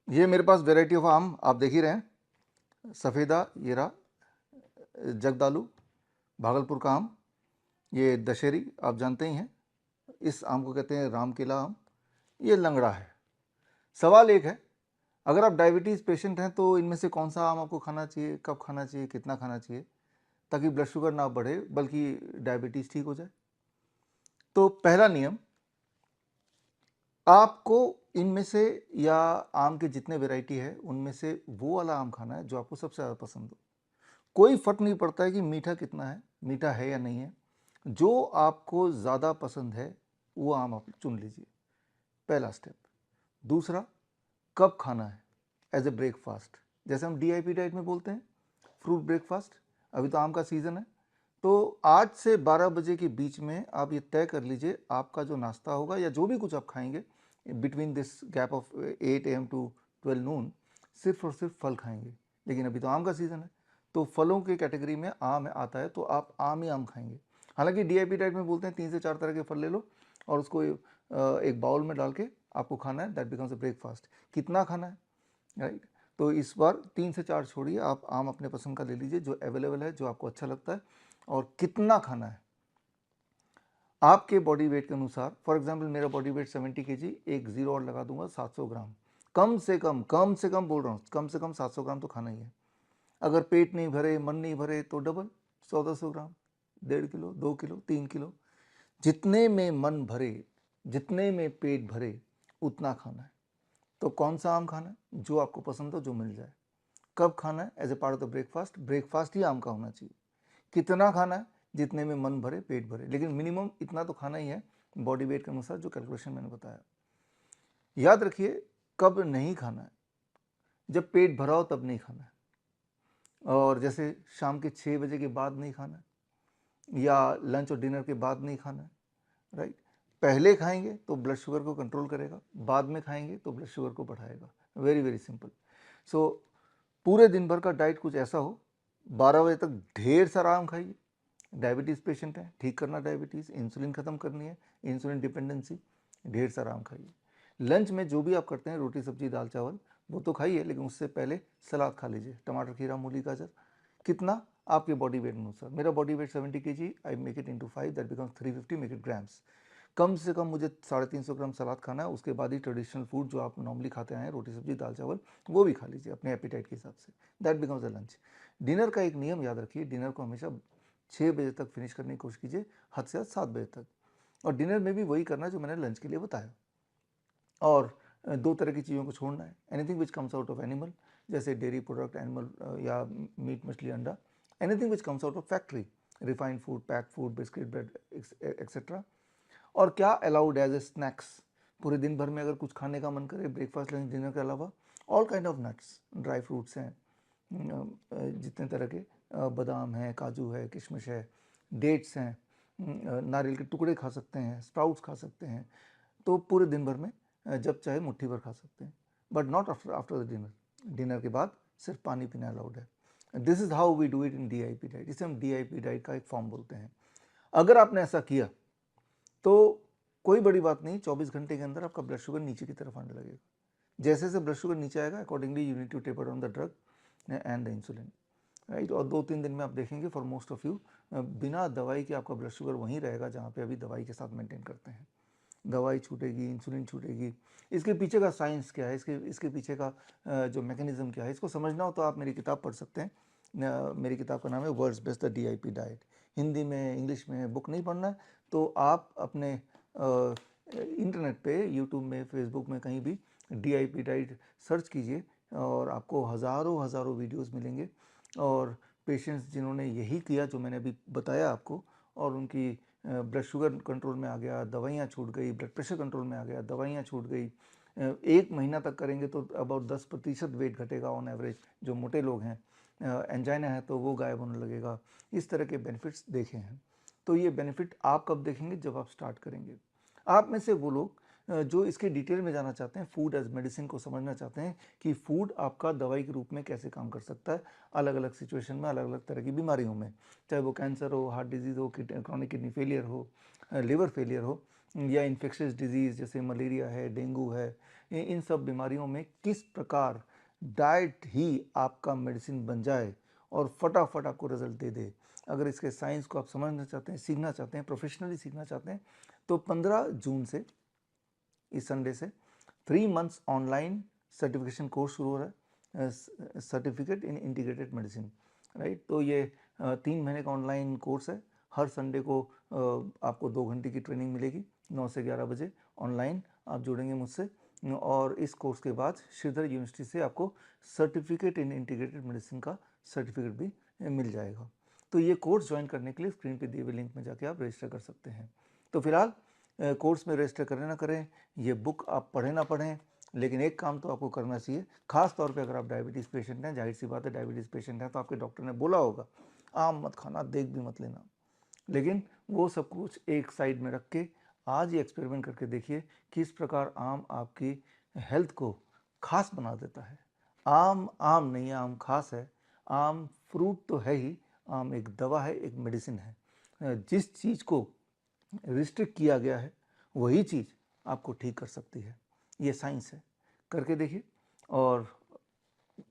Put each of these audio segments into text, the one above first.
ये मेरे पास variety of आम आप देख ही रहे हैं। सफ़ेदा, ये रहा जगदालू, भागलपुर का आम। ये दशहरी आप जानते ही हैं, इस आम को कहते हैं रामकेला आम। ये लंगड़ा है। सवाल एक है, अगर आप डायबिटीज़ पेशेंट हैं तो इनमें से कौन सा आम आपको खाना चाहिए, कब खाना चाहिए, कितना खाना चाहिए, ताकि ब्लड शुगर ना बढ़े बल्कि डायबिटीज़ ठीक हो जाए। तो पहला नियम, आपको इनमें से या आम के जितने वैरायटी है उनमें से वो वाला आम खाना है जो आपको सबसे ज़्यादा पसंद हो। कोई फर्क नहीं पड़ता है कि मीठा कितना है, मीठा है या नहीं है। जो आपको ज़्यादा पसंद है वो आम आप चुन लीजिए, पहला स्टेप। दूसरा, कब खाना है, एज ए ब्रेकफास्ट। जैसे हम डीआईपी डाइट में बोलते हैं फ्रूट ब्रेकफास्ट। अभी तो आम का सीज़न है, तो 8 से 12 बजे के बीच में आप ये तय कर लीजिए आपका जो नाश्ता होगा या जो भी कुछ आप खाएंगे between this gap of 8 AM to 12 noon, सिर्फ और सिर्फ फल खाएंगे। लेकिन अभी तो आम का सीज़न है, तो फलों के कैटेगरी में आम आता है, तो आप आम ही आम खाएंगे। हालांकि डीआईपी डाइट में बोलते हैं 3 से 4 तरह के फल ले लो और उसको एक बाउल में डाल के आपको खाना है, दैट बिकम्स अ ब्रेकफास्ट। कितना खाना है, राइट? तो इस बार 3 से 4 छोड़िए, आप आम अपने पसंद का ले लीजिए जो अवेलेबल है, जो आपको अच्छा लगता है। और कितना खाना है आपके बॉडी वेट के अनुसार। फॉर एग्जांपल मेरा बॉडी वेट 70 kg, एक जीरो और लगा दूंगा 700 ग्राम। कम से कम बोल रहा हूँ, कम से कम 700 ग्राम तो खाना ही है। अगर पेट नहीं भरे, मन नहीं भरे, तो डबल 1400 ग्राम, 1.5 किलो, 2 किलो, 3 किलो। जितने में मन भरे, जितने में पेट भरे, उतना खाना है। तो कौन सा आम खाना है, जो आपको पसंद हो, जो मिल जाए। कब खाना है, as a part of the breakfast. Breakfast ही आम का होना चाहिए। कितना खाना है, जितने में मन भरे, पेट भरे, लेकिन मिनिमम इतना तो खाना ही है बॉडी वेट के अनुसार, जो कैलकुलेशन मैंने बताया। याद रखिए, कब नहीं खाना है, जब पेट भरा हो तब नहीं खाना है। और जैसे शाम के 6 बजे के बाद नहीं खाना है, या लंच और डिनर के बाद नहीं खाना है, राइट? पहले खाएंगे तो ब्लड शुगर को कंट्रोल करेगा, बाद में खाएंगे तो ब्लड शुगर को बढ़ाएगा। Very very simple. सो पूरे दिन भर का डाइट कुछ ऐसा हो, 12 बजे तक ढेर सारा आम खाइए। डायबिटीज़ पेशेंट है, ठीक करना डायबिटीज़, इंसुलिन खत्म करनी है, इंसुलिन डिपेंडेंसी, ढेर सारा आम खाइए। लंच में जो भी आप करते हैं, रोटी सब्जी दाल चावल, वो तो खाइए, लेकिन उससे पहले सलाद खा लीजिए, टमाटर खीरा मूली गाजर। कितना, आपके बॉडी वेट अनुसार। मेरा body weight 70 kg, I make it into 5, that becomes 350 make it grams. कम से कम मुझे 350 ग्राम सलाद खाना है, उसके बाद ही ट्रेडिशनल फूड जो आप नॉर्मली खाते हैं, रोटी सब्जी दाल चावल, वो भी खा लीजिए अपने एपिटाइट के हिसाब से। That becomes a lunch. Dinner का एक नियम याद रखिए, डिनर को हमेशा 6 बजे तक फिनिश करने की कोशिश कीजिए, हद से हद 7 बजे तक। और डिनर में भी वही करना है जो मैंने लंच के लिए बताया। और 2 तरह की चीज़ों को छोड़ना है, anything which comes out of animal, जैसे डेयरी प्रोडक्ट, एनिमल या मीट मछली अंडा, anything which comes out of factory, refined food, pack food, biscuit bread etcetera. और क्या अलाउड एज ए स्नैक्स, पूरे दिन भर में अगर कुछ खाने का मन करे ब्रेकफास्ट लंच डिनर के अलावा, all kind of nuts, dry fruits हैं, जितने तरह के, बादाम है, काजू है, किशमिश है, डेट्स हैं, नारियल के टुकड़े खा सकते हैं, स्प्राउट्स खा सकते हैं। तो पूरे दिन भर में जब चाहे मुट्ठी भर खा सकते हैं, but not after the dinner. Dinner के बाद सिर्फ पानी पीना अलाउड है। This is how we do it in DIP diet. इसे हम डीआईपी डाइट का एक फॉर्म बोलते हैं। अगर आपने ऐसा किया तो कोई बड़ी बात नहीं, 24 घंटे के अंदर आपका ब्लड शुगर नीचे की तरफ आने लगेगा। जैसे जैसे ब्लड शुगर नीचे आएगा, accordingly you need to taper down the drug and the insulin, right? और 2-3 दिन में आप देखेंगे फॉर मोस्ट ऑफ यू, बिना दवाई के आपका ब्लड शुगर वहीं रहेगा जहाँ पे अभी दवाई के साथ मेंटेन करते हैं। दवाई छूटेगी, इंसुलिन छूटेगी। इसके पीछे का साइंस क्या है, इसके पीछे का जो मैकेनिज्म क्या है, इसको समझना हो तो आप मेरी किताब पढ़ सकते हैं। मेरी किताब का नाम है world's best the DIP diet. Hindi में, इंग्लिश में बुक नहीं पढ़ना है तो आप अपने इंटरनेट पे, यूट्यूब में, फेसबुक में, कहीं भी डीआईपी डाइट सर्च कीजिए और आपको हज़ारों हज़ारों वीडियोस मिलेंगे। और पेशेंट्स जिन्होंने यही किया जो मैंने अभी बताया आपको, और उनकी ब्लड शुगर कंट्रोल में आ गया, दवाइयाँ छूट गई, ब्लड प्रेशर कंट्रोल में आ गया, दवाइयाँ छूट गई, 1 महीना तक करेंगे तो अबाउट 10% वेट घटेगा ऑन एवरेज। जो मोटे लोग हैं, एंजाइना है तो वो गायब होने लगेगा। इस तरह के बेनिफिट्स देखे हैं। तो ये बेनिफिट आप कब देखेंगे, जब आप स्टार्ट करेंगे। आप में से वो लोग जो इसके डिटेल में जाना चाहते हैं, फूड एज मेडिसिन को समझना चाहते हैं कि फूड आपका दवाई के रूप में कैसे काम कर सकता है अलग अलग सिचुएशन में, अलग अलग तरह की बीमारियों में, चाहे वो कैंसर हो, हार्ट डिजीज़ हो, क्रॉनिक किडनी फेलियर हो, लिवर फेलियर हो, या इन्फेक्शियस डिजीज़ जैसे मलेरिया है, डेंगू है, इन सब बीमारियों में किस प्रकार डाइट ही आपका मेडिसिन बन जाए और फटाफट आपको रिजल्ट दे दे। अगर इसके साइंस को आप समझना चाहते हैं, सीखना चाहते हैं, प्रोफेशनली सीखना चाहते हैं, तो 15 जून से, इस संडे से 3 मंथ्स ऑनलाइन सर्टिफिकेशन कोर्स शुरू हो रहा है, certificate in integrated medicine, right. तो ये 3 महीने का ऑनलाइन कोर्स है। हर संडे को आपको 2 घंटे की ट्रेनिंग मिलेगी, 9 से 11 बजे ऑनलाइन आप जुड़ेंगे मुझसे, और इस कोर्स के बाद श्रीधर यूनिवर्सिटी से आपको सर्टिफिकेट इन इंटीग्रेटेड मेडिसिन का सर्टिफिकेट भी मिल जाएगा। तो ये कोर्स ज्वाइन करने के लिए स्क्रीन पे दिए हुए लिंक में जाके आप रजिस्टर कर सकते हैं। तो फिलहाल कोर्स में रजिस्टर करें ना करें, ये बुक आप पढ़ें ना पढ़ें, लेकिन एक काम तो आपको करना चाहिए। खास तौर पे अगर आप डायबिटीज़ पेशेंट हैं, जाहिर सी बात है डायबिटीज़ पेशेंट हैं तो आपके डॉक्टर ने बोला होगा आम मत खाना, देख भी मत लेना, लेकिन वो सब कुछ एक साइड में रख के आज ये एक्सपेरिमेंट करके देखिए किस प्रकार आम आपकी हेल्थ को खास बना देता है। आम आम नहीं है, आम खास है। आम फ्रूट तो है ही, आम एक दवा है, एक मेडिसिन है। जिस चीज़ को रिस्ट्रिक्ट किया गया है वही चीज़ आपको ठीक कर सकती है। ये साइंस है, करके देखिए। और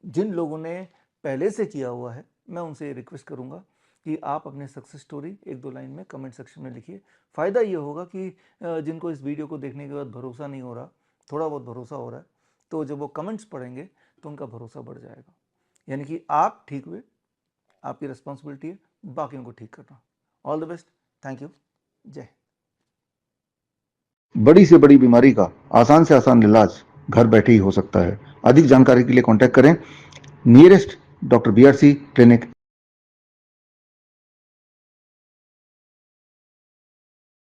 जिन लोगों ने पहले से किया हुआ है, मैं उनसे ये रिक्वेस्ट करूँगा कि आप अपने सक्सेस स्टोरी 1-2 लाइन में कमेंट सेक्शन में लिखिए। फ़ायदा ये होगा कि जिनको इस वीडियो को देखने के बाद भरोसा नहीं हो रहा, थोड़ा बहुत भरोसा हो रहा है, तो जब वो कमेंट्स पढ़ेंगे तो उनका भरोसा बढ़ जाएगा। यानी कि आप ठीक हुए, आपकी रिस्पॉन्सिबिलिटी है बाकियों को ठीक करना। All the best, thank you, जय। बड़ी से बड़ी बीमारी का आसान से आसान इलाज घर बैठे ही हो सकता है। अधिक जानकारी के लिए कांटेक्ट करें नियरेस्ट डॉक्टर BRC क्लिनिक